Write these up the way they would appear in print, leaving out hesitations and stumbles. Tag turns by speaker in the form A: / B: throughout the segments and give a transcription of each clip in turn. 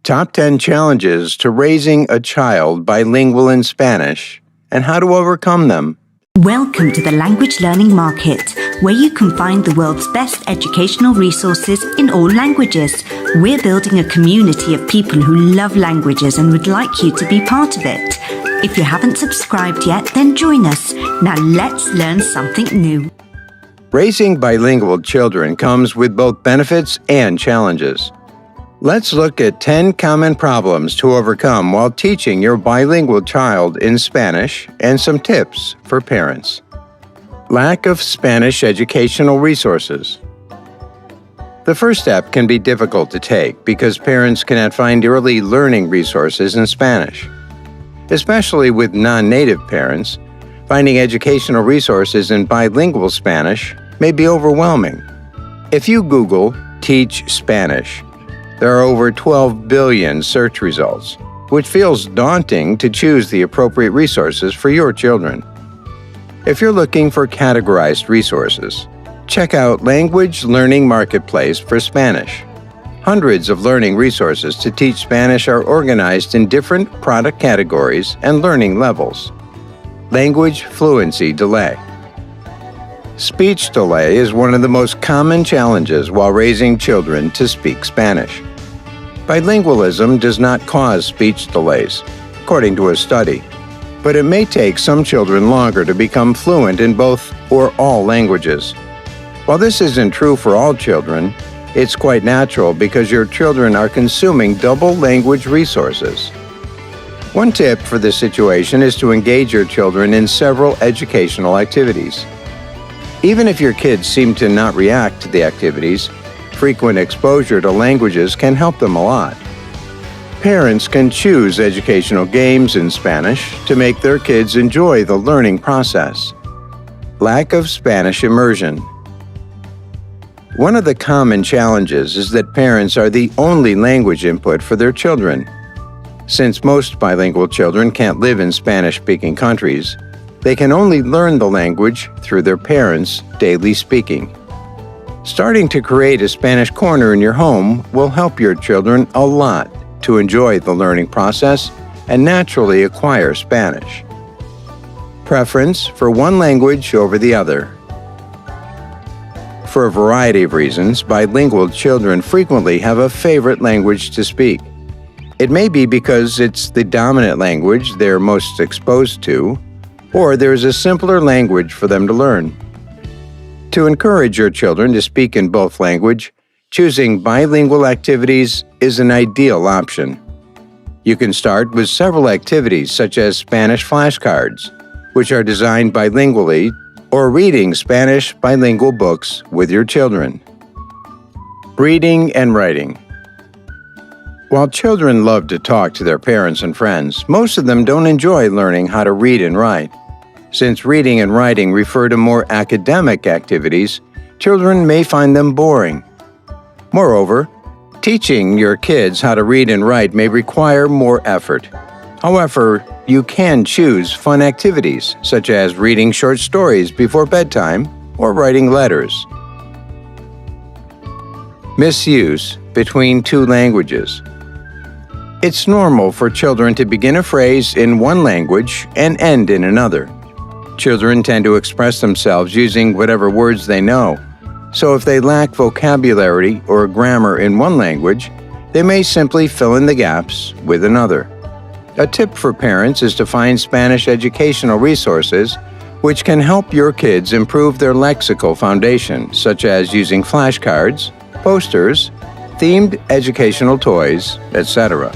A: Top 10 challenges to raising a child bilingual in Spanish and how to overcome them.
B: Welcome to the language learning market, where you can find the world's best educational resources in all languages. We're building a community of people who love languages and would like you to be part of it. If you haven't subscribed yet, then join us. Now let's learn something new.
A: Raising bilingual children comes with both benefits and challenges. Let's look at 10 common problems to overcome while teaching your bilingual child in Spanish and some tips for parents. Lack of Spanish educational resources. The first step can be difficult to take because parents cannot find early learning resources in Spanish. Especially with non-native parents, finding educational resources in bilingual Spanish may be overwhelming. If you Google "teach Spanish," there are over 12 billion search results, which feels daunting to choose the appropriate resources for your children. If you're looking for categorized resources, check out Language Learning Marketplace for Spanish. Hundreds of learning resources to teach Spanish are organized in different product categories and learning levels. Language fluency delay. Speech delay is one of the most common challenges while raising children to speak Spanish. Bilingualism does not cause speech delays, according to a study, but it may take some children longer to become fluent in both or all languages. While this isn't true for all children, it's quite natural because your children are consuming double language resources. One tip for this situation is to engage your children in several educational activities. Even if your kids seem to not react to the activities, frequent exposure to languages can help them a lot. Parents can choose educational games in Spanish to make their kids enjoy the learning process. Lack of Spanish immersion. One of the common challenges is that parents are the only language input for their children. Since most bilingual children can't live in Spanish-speaking countries, they can only learn the language through their parents' daily speaking. Starting to create a Spanish corner in your home will help your children a lot to enjoy the learning process and naturally acquire Spanish. Preference for one language over the other. For a variety of reasons, bilingual children frequently have a favorite language to speak. It may be because it's the dominant language they're most exposed to, or there's a simpler language for them to learn. To encourage your children to speak in both languages, choosing bilingual activities is an ideal option. You can start with several activities such as Spanish flashcards, which are designed bilingually, or reading Spanish bilingual books with your children. Reading and writing. While children love to talk to their parents and friends, most of them don't enjoy learning how to read and write. Since reading and writing refer to more academic activities, children may find them boring. Moreover, teaching your kids how to read and write may require more effort. However, you can choose fun activities, such as reading short stories before bedtime or writing letters. Misuse between two languages. It's normal for children to begin a phrase in one language and end in another. Children tend to express themselves using whatever words they know, so if they lack vocabulary or grammar in one language, they may simply fill in the gaps with another. A tip for parents is to find Spanish educational resources which can help your kids improve their lexical foundation, such as using flashcards, posters, themed educational toys, etc.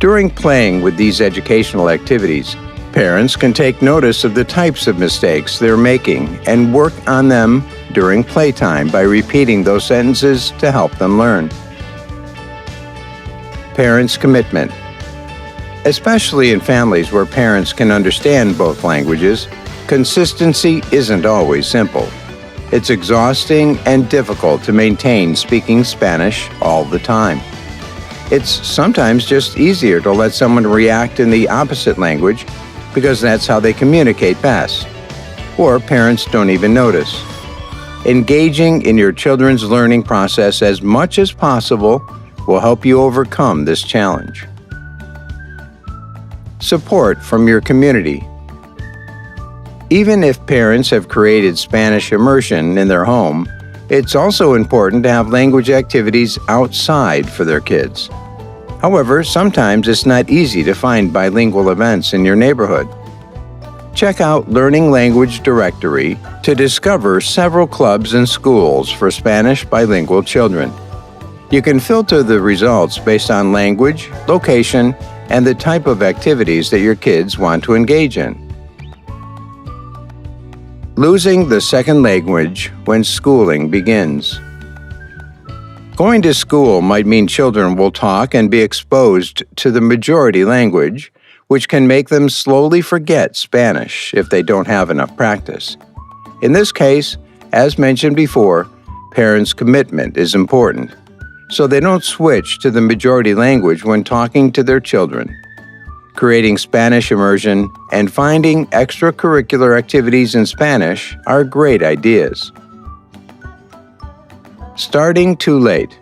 A: During playing with these educational activities, parents can take notice of the types of mistakes they're making and work on them during playtime by repeating those sentences to help them learn. Parents' commitment. Especially in families where parents can understand both languages, consistency isn't always simple. It's exhausting and difficult to maintain speaking Spanish all the time. It's sometimes just easier to let someone react in the opposite language because that's how they communicate best. Or parents don't even notice. Engaging in your children's learning process as much as possible will help you overcome this challenge. Support from your community. Even if parents have created Spanish immersion in their home, it's also important to have language activities outside for their kids. However, sometimes it's not easy to find bilingual events in your neighborhood. Check out Learning Language Directory to discover several clubs and schools for Spanish bilingual children. You can filter the results based on language, location, and the type of activities that your kids want to engage in. Losing the second language when schooling begins. Going to school might mean children will talk and be exposed to the majority language, which can make them slowly forget Spanish if they don't have enough practice. In this case, as mentioned before, parents' commitment is important, so they don't switch to the majority language when talking to their children. Creating Spanish immersion and finding extracurricular activities in Spanish are great ideas. Starting too late.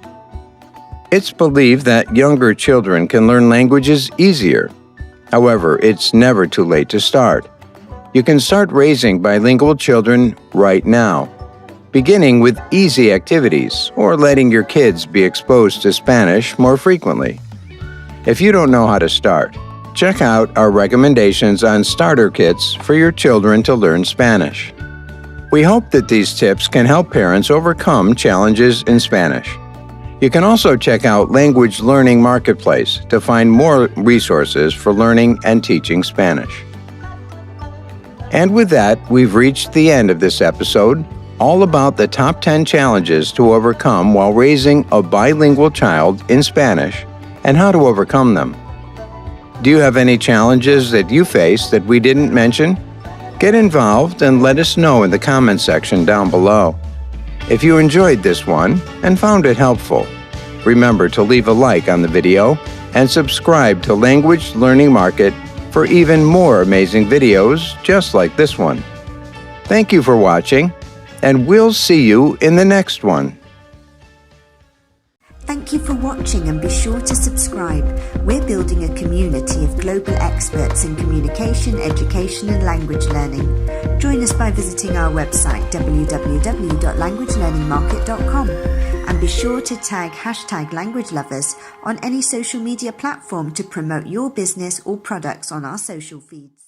A: It's believed that younger children can learn languages easier. However, it's never too late to start. You can start raising bilingual children right now, beginning with easy activities or letting your kids be exposed to Spanish more frequently. If you don't know how to start, check out our recommendations on starter kits for your children to learn Spanish. We hope that these tips can help parents overcome challenges in Spanish. You can also check out Language Learning Marketplace to find more resources for learning and teaching Spanish. And with that, we've reached the end of this episode, all about the top 10 challenges to overcome while raising a bilingual child in Spanish and how to overcome them. Do you have any challenges that you face that we didn't mention? Get involved and let us know in the comment section down below. If you enjoyed this one and found it helpful, remember to leave a like on the video and subscribe to Language Learning Market for even more amazing videos just like this one. Thank you for watching, and we'll see you in the next one.
B: Thank you for watching, and be sure to subscribe. We're building a community of global experts in communication, education and language learning. Join us by visiting our website www.languagelearningmarket.com and be sure to tag #LanguageLovers on any social media platform to promote your business or products on our social feeds.